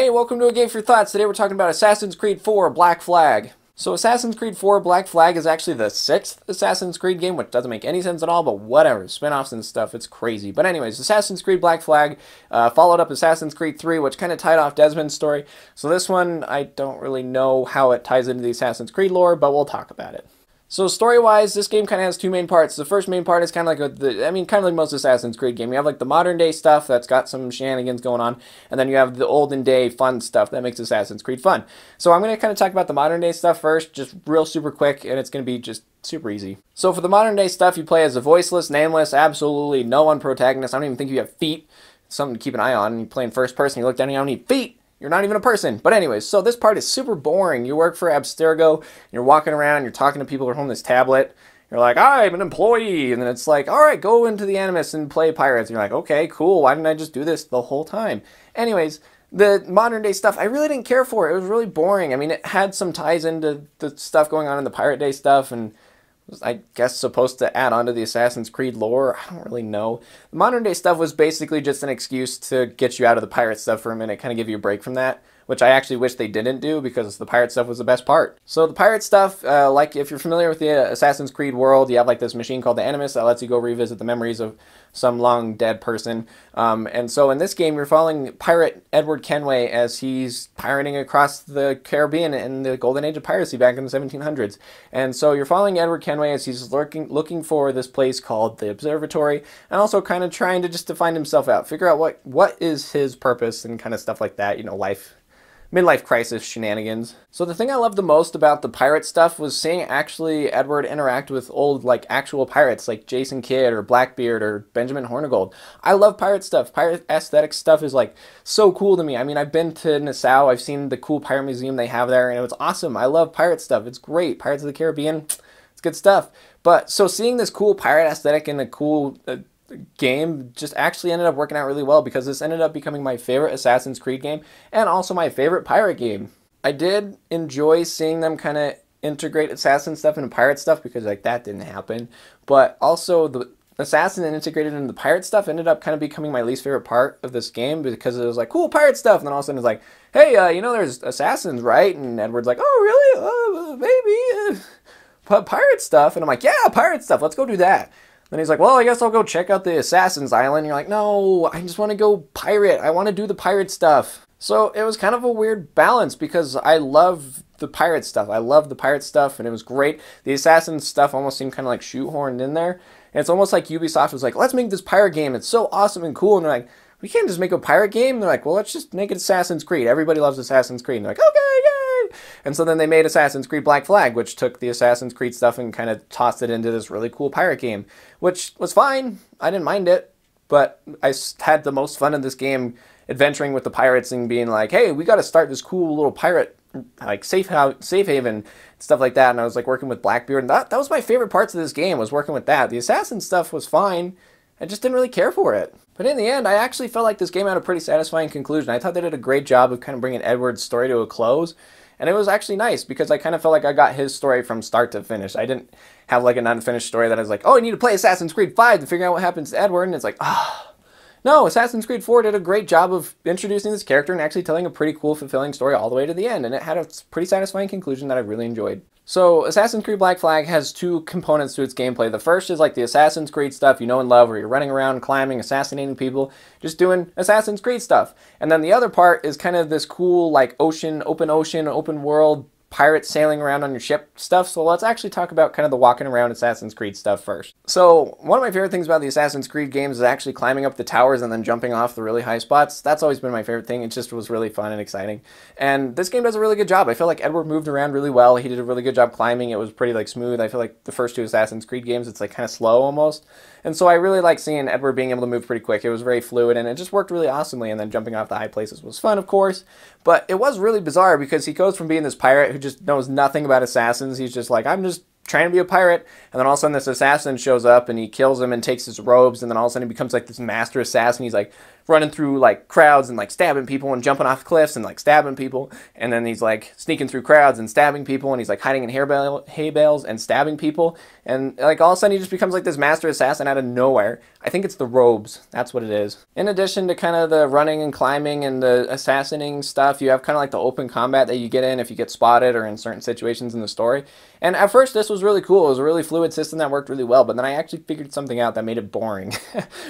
Hey, welcome to A Game for Your Thoughts. Today we're talking about Assassin's Creed 4 Black Flag. So Assassin's Creed 4 Black Flag is actually the 6th Assassin's Creed game, which doesn't make any sense at all, but whatever. Spin-offs and stuff, it's crazy. But anyways, Assassin's Creed Black Flag followed up Assassin's Creed 3, which kind of tied off Desmond's story. So this one, I don't really know how it ties into the Assassin's Creed lore, but we'll talk about it. So story-wise, this game kind of has two main parts. The first main part is kind of like kind of like most Assassin's Creed game. You have like the modern day stuff that's got some shenanigans going on, and then you have the olden day fun stuff that makes Assassin's Creed fun. So I'm going to kind of talk about the modern day stuff first, just real super quick, and it's going to be just super easy. So for the modern day stuff, you play as a voiceless, nameless, absolutely no one protagonist. I don't even think you have feet. It's something to keep an eye on. You play in first person, you look down and you don't need feet. You're not even a person. But anyways, so this part is super boring. You work for Abstergo, you're walking around, you're talking to people who are holding this tablet. You're like, I'm an employee. And then it's like, all right, go into the Animus and play pirates. And you're like, okay, cool. Why didn't I just do this the whole time? Anyways, the modern day stuff, I really didn't care for it. It was really boring. I mean, it had some ties into the stuff going on in the Pirate Day stuff, and was, I guess, supposed to add on to the Assassin's Creed lore. I don't really know. The modern day stuff was basically just an excuse to get you out of the pirate stuff for a minute, kind of give you a break from that, which I actually wish they didn't do because the pirate stuff was the best part. So the pirate stuff, like if you're familiar with the Assassin's Creed world, you have like this machine called the Animus that lets you go revisit the memories of some long dead person. And so in this game, you're following pirate Edward Kenway as he's pirating across the Caribbean in the golden age of piracy back in the 1700s. And so you're following Edward Kenway as he's looking for this place called the Observatory, and also kind of trying to just to find himself out, figure out what is his purpose and kind of stuff like that, you know, midlife crisis shenanigans. So the thing I loved the most about the pirate stuff was seeing actually Edward interact with old, like, actual pirates, like Jason Kidd or Blackbeard or Benjamin Hornigold. I love pirate stuff. Pirate aesthetic stuff is, like, so cool to me. I mean, I've been to Nassau. I've seen the cool pirate museum they have there, and it's awesome. I love pirate stuff. It's great. Pirates of the Caribbean, it's good stuff. But, so seeing this cool pirate aesthetic in a cool game just actually ended up working out really well, because this ended up becoming my favorite Assassin's Creed game and also my favorite pirate game. I did enjoy seeing them kind of integrate assassin stuff into pirate stuff, because like that didn't happen, but also the assassin integrated into the pirate stuff ended up kind of becoming my least favorite part of this game, because it was like cool pirate stuff, and then all of a sudden it's like, hey, you know, there's assassins, right? And Edward's like, oh really? Maybe pirate stuff. And I'm like, yeah, pirate stuff, let's go do that. Then he's like, well, I guess I'll go check out the Assassin's Island. And you're like, no, I just want to go pirate. I want to do the pirate stuff. So it was kind of a weird balance, because I love the pirate stuff. I love the pirate stuff, and it was great. The Assassin stuff almost seemed kind of like shoehorned in there. And it's almost like Ubisoft was like, let's make this pirate game. It's so awesome and cool. And they're like, we can't just make a pirate game. And they're like, well, let's just make it Assassin's Creed. Everybody loves Assassin's Creed. And they're like, okay, yay! And so then they made Assassin's Creed Black Flag, which took the Assassin's Creed stuff and kind of tossed it into this really cool pirate game, which was fine. I didn't mind it, but I had the most fun in this game adventuring with the pirates and being like, hey, we got to start this cool little pirate like safe haven, stuff like that. And I was like working with Blackbeard, and that was my favorite parts of this game, was working with that. The assassin stuff was fine. I just didn't really care for it. But in the end, I actually felt like this game had a pretty satisfying conclusion. I thought they did a great job of kind of bringing Edward's story to a close. And it was actually nice, because I kind of felt like I got his story from start to finish. I didn't have like an unfinished story that I was like, oh, I need to play Assassin's Creed 5 to figure out what happens to Edward. And it's like, ah. No, Assassin's Creed 4 did a great job of introducing this character and actually telling a pretty cool, fulfilling story all the way to the end. And it had a pretty satisfying conclusion that I really enjoyed. So Assassin's Creed Black Flag has two components to its gameplay. The first is like the Assassin's Creed stuff you know and love, where you're running around, climbing, assassinating people, just doing Assassin's Creed stuff. And then the other part is kind of this cool like open world, pirates sailing around on your ship stuff. So let's actually talk about kind of the walking around Assassin's Creed stuff first. So one of my favorite things about the Assassin's Creed games is actually climbing up the towers and then jumping off the really high spots. That's always been my favorite thing. It just was really fun and exciting. And this game does a really good job. I feel like Edward moved around really well. He did a really good job climbing. It was pretty like smooth. I feel like the first two Assassin's Creed games, it's like kind of slow almost. And so I really like seeing Edward being able to move pretty quick. It was very fluid, and it just worked really awesomely. And then jumping off the high places was fun, of course. But it was really bizarre, because he goes from being this pirate who just knows nothing about assassins. He's just like, I'm just trying to be a pirate. And then all of a sudden this assassin shows up and he kills him and takes his robes. And then all of a sudden he becomes like this master assassin. He's like running through like crowds and like stabbing people and jumping off cliffs and like stabbing people, and then he's like sneaking through crowds and stabbing people, and he's like hiding in hay bales and stabbing people, and like all of a sudden he just becomes like this master assassin out of nowhere. I think it's the robes, that's what it is. In addition to kind of the running and climbing and the assassinating stuff, you have kind of like the open combat that you get in if you get spotted or in certain situations in the story. And at first this was really cool. It was a really fluid system that worked really well, but then I actually figured something out that made it boring.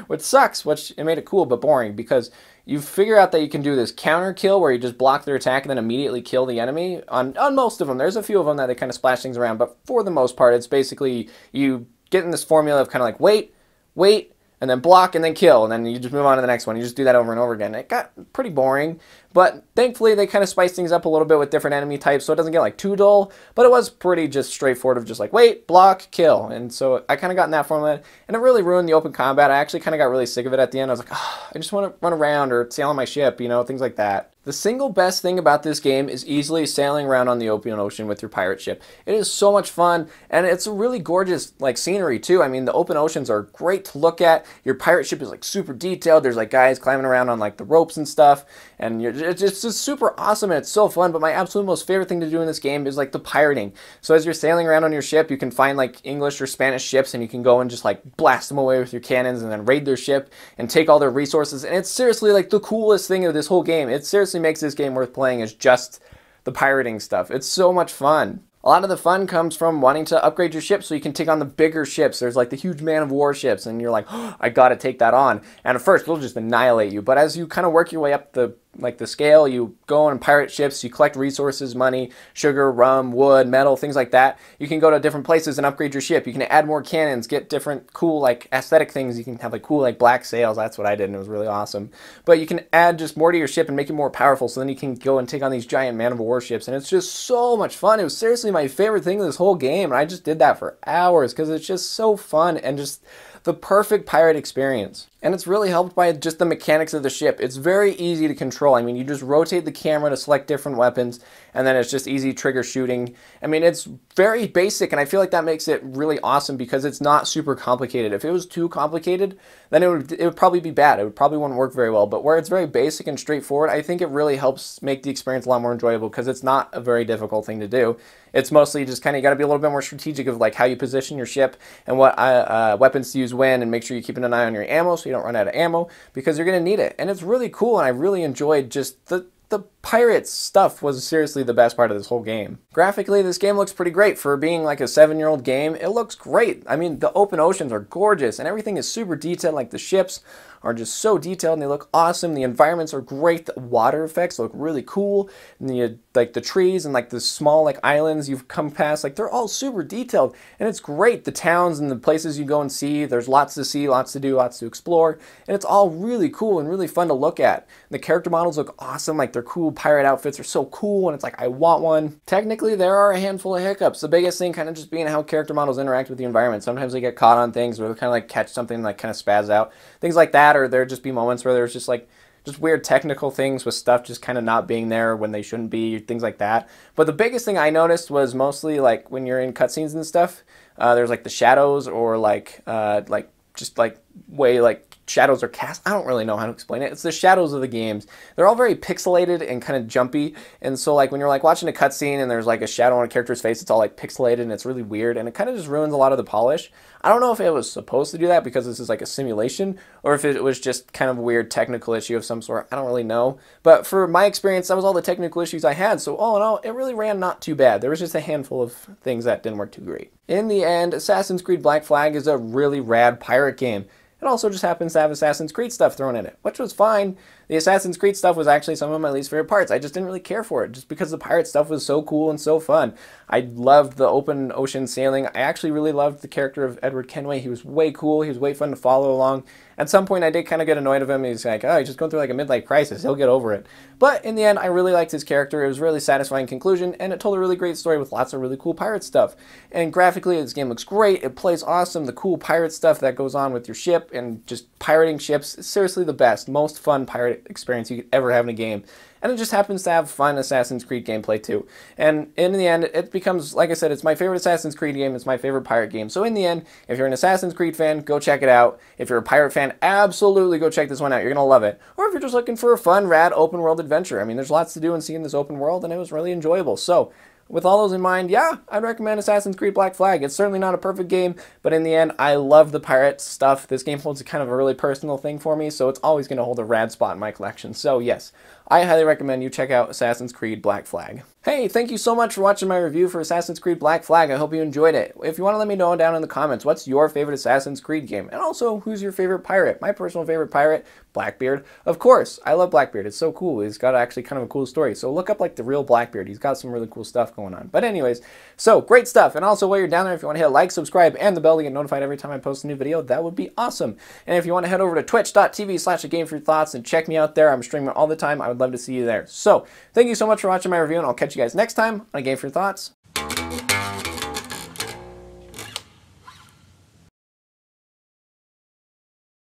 Which sucks, which it made it cool but boring, because you figure out that you can do this counter kill where you just block their attack and then immediately kill the enemy. On most of them, there's a few of them that they kind of splash things around, but for the most part it's basically you get in this formula of kind of like wait, and then block, and then kill, and then you just move on to the next one. You just do that over and over again. It got pretty boring, but thankfully they kind of spice things up a little bit with different enemy types, so it doesn't get like too dull, but it was pretty just straightforward of just like wait, block, kill. And so I kind of got in that formula, and it really ruined the open combat. I actually kind of got really sick of it at the end. I was like, oh, I just want to run around or sail on my ship, you know, things like that. The single best thing about this game is easily sailing around on the open ocean with your pirate ship. It is so much fun, and it's a really gorgeous like scenery too. I mean, the open oceans are great to look at. Your pirate ship is like super detailed. There's like guys climbing around on like the ropes and stuff, and it's just super awesome, and it's so fun. But my absolute most favorite thing to do in this game is like the pirating. So as you're sailing around on your ship, you can find like English or Spanish ships, and you can go and just like blast them away with your cannons and then raid their ship and take all their resources. And it's seriously like the coolest thing of this whole game. It seriously makes this game worth playing is just the pirating stuff. It's so much fun. A lot of the fun comes from wanting to upgrade your ship so you can take on the bigger ships. There's like the huge man of war ships, and you're like, oh, I gotta take that on. And at first, they'll just annihilate you. But as you kind of work your way up the scale, you go on pirate ships, you collect resources, money, sugar, rum, wood, metal, things like that. You can go to different places and upgrade your ship. You can add more cannons, get different cool like aesthetic things. You can have like cool like black sails. That's what I did, and it was really awesome. But you can add just more to your ship and make it more powerful, so then you can go and take on these giant man of war ships, and it's just so much fun. It was seriously my favorite thing of this whole game, and I just did that for hours because it's just so fun and just the perfect pirate experience. And it's really helped by just the mechanics of the ship. It's very easy to control. I mean, you just rotate the camera to select different weapons, and then it's just easy trigger shooting. I mean, it's very basic, and I feel like that makes it really awesome because it's not super complicated. If it was too complicated, then it would probably be bad. It probably wouldn't work very well. But where it's very basic and straightforward, I think it really helps make the experience a lot more enjoyable because it's not a very difficult thing to do. It's mostly just kind of, you got to be a little bit more strategic of like how you position your ship and what weapons to use when, and make sure you're keeping an eye on your ammo so you don't run out of ammo, because you're going to need it. And it's really cool, and I really enjoyed just the pirate stuff was seriously the best part of this whole game. Graphically, this game looks pretty great. For being like a 7-year-old game, it looks great. I mean, the open oceans are gorgeous, and everything is super detailed. Like the ships are just so detailed, and they look awesome. The environments are great. The water effects look really cool. And like the trees and like the small like islands you've come past, like they're all super detailed, and it's great. The towns and the places you go and see, there's lots to see, lots to do, lots to explore, and it's all really cool and really fun to look at. The character models look awesome. Like their cool pirate outfits are so cool, and it's like, I want one. Technically, there are a handful of hiccups. The biggest thing kind of just being how character models interact with the environment. Sometimes they get caught on things, or they kind of like catch something, like kind of spaz out, things like that. Or there'd just be moments where there's just like weird technical things with stuff just kind of not being there when they shouldn't be, things like that. But the biggest thing I noticed was mostly like when you're in cutscenes and stuff, there's like the shadows, or like just like way like shadows are cast. I don't really know how to explain it. It's the shadows of the games. They're all very pixelated and kind of jumpy, and so like when you're like watching a cutscene and there's like a shadow on a character's face, it's all like pixelated and it's really weird, and it kind of just ruins a lot of the polish. I don't know if it was supposed to do that because this is like a simulation, or if it was just kind of a weird technical issue of some sort. I don't really know. But for my experience, that was all the technical issues I had. So all in all, it really ran not too bad. There was just a handful of things that didn't work too great. In the end, Assassin's Creed Black Flag is a really rad pirate game. It also just happens to have Assassin's Creed stuff thrown in it, which was fine. The Assassin's Creed stuff was actually some of my least favorite parts. I just didn't really care for it, just because the pirate stuff was so cool and so fun. I loved the open ocean sailing. I actually really loved the character of Edward Kenway. He was way cool. He was way fun to follow along. At some point, I did kind of get annoyed of him. He's like, oh, he's just going through like a midlife crisis. He'll get over it. But in the end, I really liked his character. It was a really satisfying conclusion, and it told a really great story with lots of really cool pirate stuff. And graphically, this game looks great. It plays awesome. The cool pirate stuff that goes on with your ship, and just pirating ships is seriously the best, most fun pirate experience you could ever have in a game. And it just happens to have fun Assassin's Creed gameplay too. And in the end, it becomes, like I said, it's my favorite Assassin's Creed game, it's my favorite pirate game. So in the end, if you're an Assassin's Creed fan, go check it out. If you're a pirate fan, absolutely go check this one out. You're going to love it. Or if you're just looking for a fun, rad, open world adventure. I mean, there's lots to do and see in this open world, and it was really enjoyable. So with all those in mind, yeah, I'd recommend Assassin's Creed Black Flag. It's certainly not a perfect game, but in the end, I love the pirate stuff. This game holds a kind of a really personal thing for me, so it's always going to hold a rad spot in my collection. So yes, I highly recommend you check out Assassin's Creed Black Flag. Hey, thank you so much for watching my review for Assassin's Creed Black Flag. I hope you enjoyed it. If you want to let me know down in the comments, what's your favorite Assassin's Creed game? And also, who's your favorite pirate? My personal favorite pirate, Blackbeard. Of course, I love Blackbeard. It's so cool. He's got actually kind of a cool story. So look up like the real Blackbeard. He's got some really cool stuff going on. But anyways, so great stuff. And also while you're down there, if you want to hit like, subscribe, and the bell to get notified every time I post a new video, that would be awesome. And if you want to head over to twitch.tv/agameforourthoughts and check me out there, I'm streaming all the time. I would love to see you there. So thank you so much for watching my review, and I'll catch you guys next time on A Game for Your Thoughts.